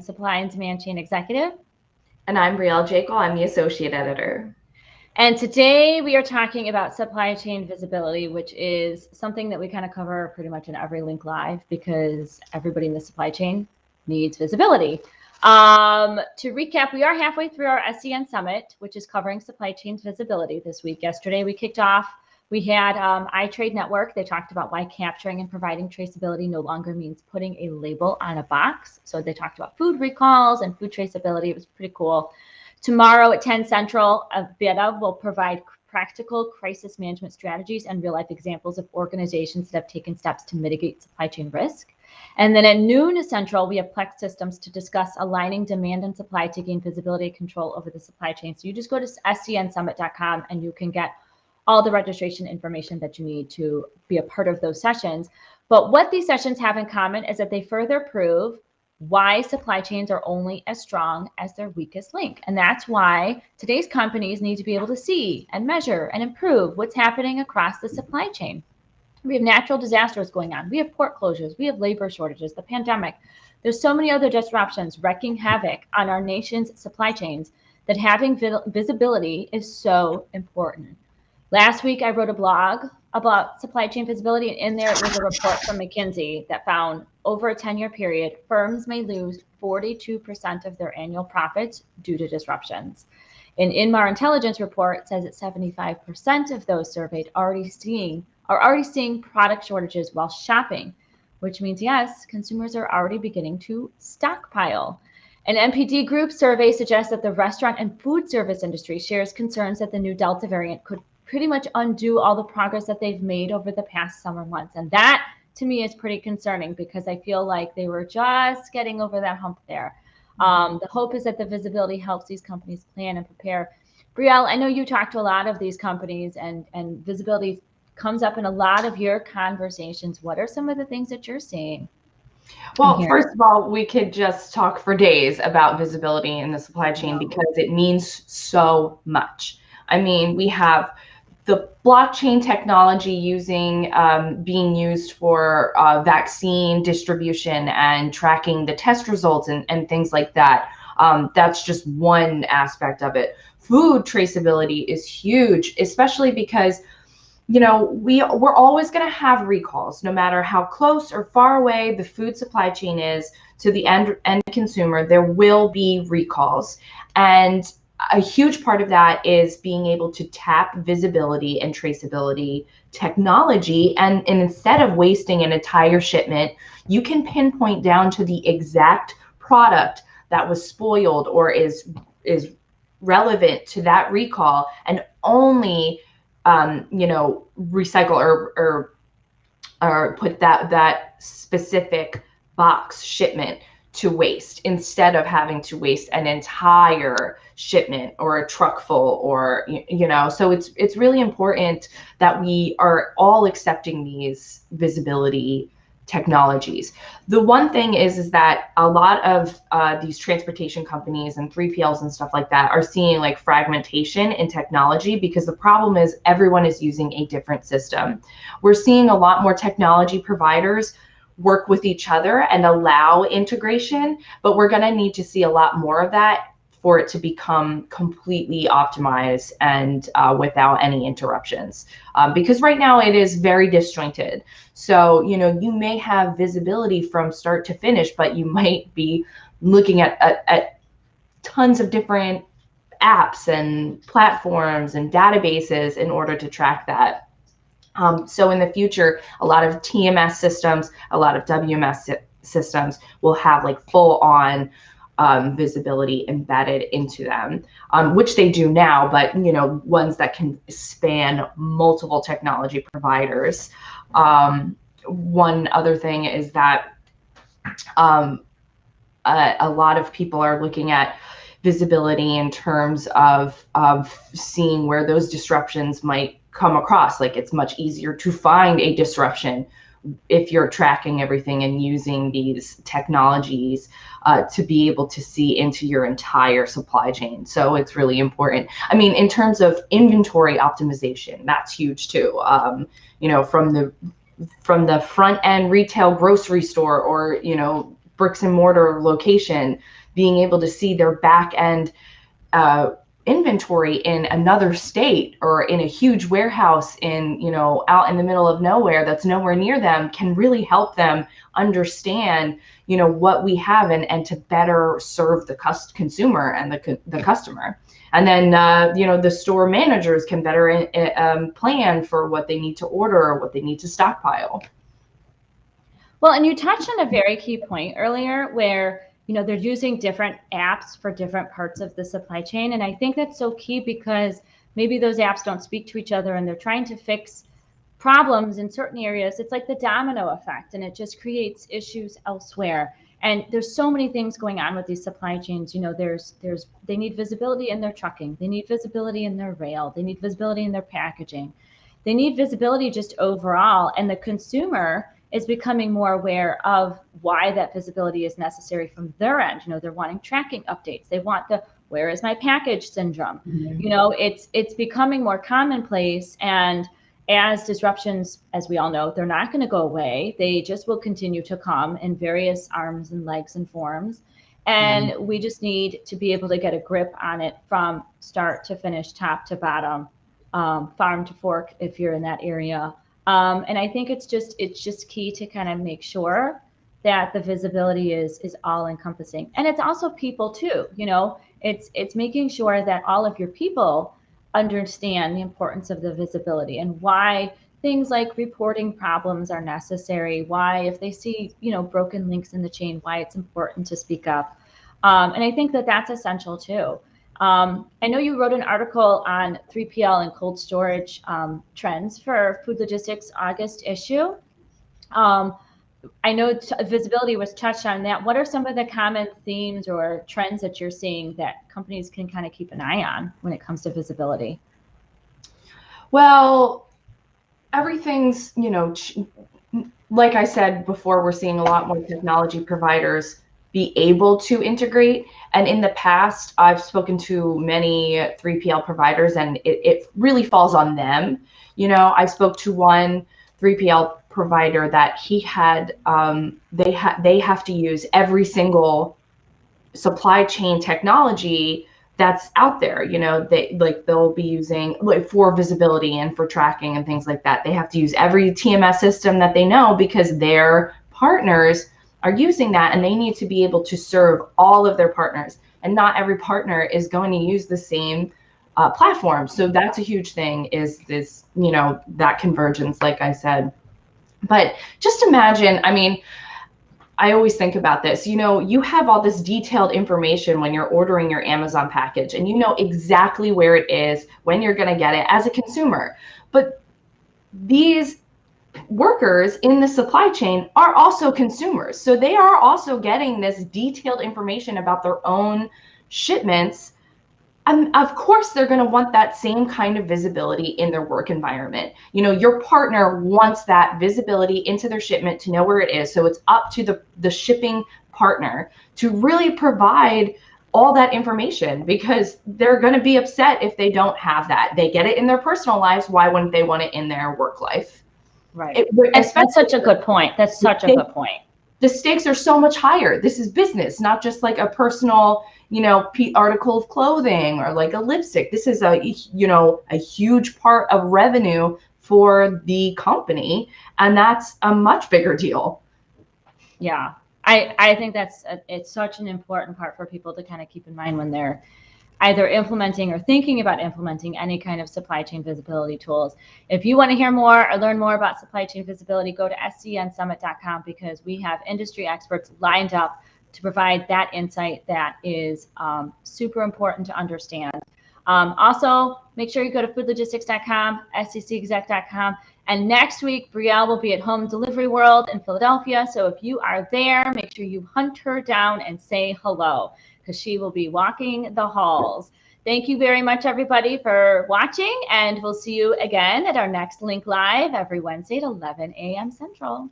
Supply and Demand Chain Executive. And I'm Brielle Jekyll. I'm the Associate Editor. And today we are talking about supply chain visibility, which is something that we kind of cover pretty much in every Link Live because everybody in the supply chain needs visibility. To recap, we are halfway through our SCN Summit, which is covering supply chain visibility this week. Yesterday we kicked off. We had iTrade Network. They talked about why capturing and providing traceability no longer means putting a label on a box. So they talked about food recalls and food traceability. It was pretty cool. Tomorrow at 10 Central, Beta will provide practical crisis management strategies and real-life examples of organizations that have taken steps to mitigate supply chain risk. And then at noon Central, we have Plex Systems to discuss aligning demand and supply to gain visibility and control over the supply chain. So you just go to scnsummit.com and you can get all the registration information that you need to be a part of those sessions. But what these sessions have in common is that they further prove why supply chains are only as strong as their weakest link. And that's why today's companies need to be able to see and measure and improve what's happening across the supply chain. We have natural disasters going on. We have port closures. We have labor shortages, the pandemic. There's so many other disruptions wreaking havoc on our nation's supply chains that having visibility is so important. Last week, I wrote a blog about supply chain visibility, and in there it was a report from McKinsey that found over a 10-year period, firms may lose 42% of their annual profits due to disruptions. An Inmar Intelligence report says that 75% of those surveyed are already seeing product shortages while shopping, which means, yes, consumers are already beginning to stockpile. An NPD Group survey suggests that the restaurant and food service industry shares concerns that the new Delta variant could pretty much undo all the progress that they've made over the past summer months. And that, to me, is pretty concerning because I feel like they were just getting over that hump there. The hope is that the visibility helps these companies plan and prepare. Brielle, I know you talk to a lot of these companies and visibility comes up in a lot of your conversations. What are some of the things that you're seeing? Well, first of all, we could just talk for days about visibility in the supply chain because it means so much. I mean, we have the blockchain technology being used for vaccine distribution and tracking the test results and things like that. That's just one aspect of it. Food traceability is huge, especially because we're always going to have recalls, no matter how close or far away the food supply chain is to the end consumer. There will be recalls, and a huge part of that is being able to tap visibility and traceability technology. And instead of wasting an entire shipment, you can pinpoint down to the exact product that was spoiled or is relevant to that recall, and only recycle or put that specific box shipment to waste, instead of having to waste an entire shipment or a truck full, or so it's really important that we are all accepting these visibility technologies. The one thing is that a lot of these transportation companies and 3PLs and stuff like that are seeing like fragmentation in technology, because the problem is everyone is using a different system. We're seeing a lot more technology providers work with each other and allow integration, but we're going to need to see a lot more of that for it to become completely optimized and without any interruptions. Because right now it is very disjointed. So, you may have visibility from start to finish, but you might be looking at tons of different apps and platforms and databases in order to track that. So in the future, a lot of TMS systems, a lot of WMS systems will have like full on visibility embedded into them, which they do now, but ones that can span multiple technology providers. One other thing is that a lot of people are looking at visibility in terms of seeing where those disruptions might come across. Like, it's much easier to find a disruption if you're tracking everything and using these technologies to be able to see into your entire supply chain. So it's really important. I mean, in terms of inventory optimization, that's huge too. From the front end retail grocery store, or bricks and mortar location being able to see their back end inventory in another state or in a huge warehouse in, out in the middle of nowhere that's nowhere near them can really help them understand, what we have and to better serve the consumer and the customer. And then, the store managers can better plan for what they need to order or what they need to stockpile. Well, and you touched on a very key point earlier where, they're using different apps for different parts of the supply chain. And I think that's so key because maybe those apps don't speak to each other and they're trying to fix problems in certain areas. It's like the domino effect, and it just creates issues elsewhere. And there's so many things going on with these supply chains. They need visibility in their trucking. They need visibility in their rail. They need visibility in their packaging. They need visibility just overall. And the consumer is becoming more aware of why that visibility is necessary from their end. They're wanting tracking updates. They want the "where is my package" syndrome. Mm-hmm. It's becoming more commonplace, and as disruptions, as we all know, they're not going to go away. They just will continue to come in various arms and legs and forms. And mm-hmm. we just need to be able to get a grip on it from start to finish, top to bottom, farm to fork, if you're in that area. And I think it's just key to kind of make sure that the visibility is all encompassing. And it's also people too, it's making sure that all of your people understand the importance of the visibility and why things like reporting problems are necessary, why if they see, broken links in the chain, why it's important to speak up. And I think that that's essential too. I know you wrote an article on 3PL and cold storage trends for Food Logistics August issue. I know visibility was touched on that. What are some of the common themes or trends that you're seeing that companies can kind of keep an eye on when it comes to visibility? Well, everything's, like I said before, we're seeing a lot more technology providers be able to integrate. And in the past, I've spoken to many 3PL providers, and it really falls on them. I spoke to one 3PL provider that he had, they have to use every single supply chain technology that's out there. They'll be using for visibility and for tracking and things like that. They have to use every TMS system that they know because their partners are using that, and they need to be able to serve all of their partners, and not every partner is going to use the same platform. So that's a huge thing, is this, that convergence, like I said. But just imagine, I always think about this, you have all this detailed information when you're ordering your Amazon package, and you know exactly where it is, when you're going to get it as a consumer. But these workers in the supply chain are also consumers. So they are also getting this detailed information about their own shipments. And of course, they're going to want that same kind of visibility in their work environment. Your partner wants that visibility into their shipment to know where it is. So it's up to the shipping partner to really provide all that information, because they're going to be upset if they don't have that. They get it in their personal lives. Why wouldn't they want it in their work life? Right. That's such a good point. That's such a good point. The stakes are so much higher. This is business, not just like a personal, article of clothing or like a lipstick. This is a huge part of revenue for the company, and that's a much bigger deal. Yeah, I think it's such an important part for people to kind of keep in mind when they're either implementing or thinking about implementing any kind of supply chain visibility tools. If you want to hear more or learn more about supply chain visibility, go to scnsummit.com, because we have industry experts lined up to provide that insight that is super important to understand. Also, make sure you go to foodlogistics.com, sccexec.com. And next week, Brielle will be at Home Delivery World in Philadelphia. So if you are there, make sure you hunt her down and say hello, because she will be walking the halls. Thank you very much, everybody, for watching, and we'll see you again at our next Link Live every Wednesday at 11 a.m. Central.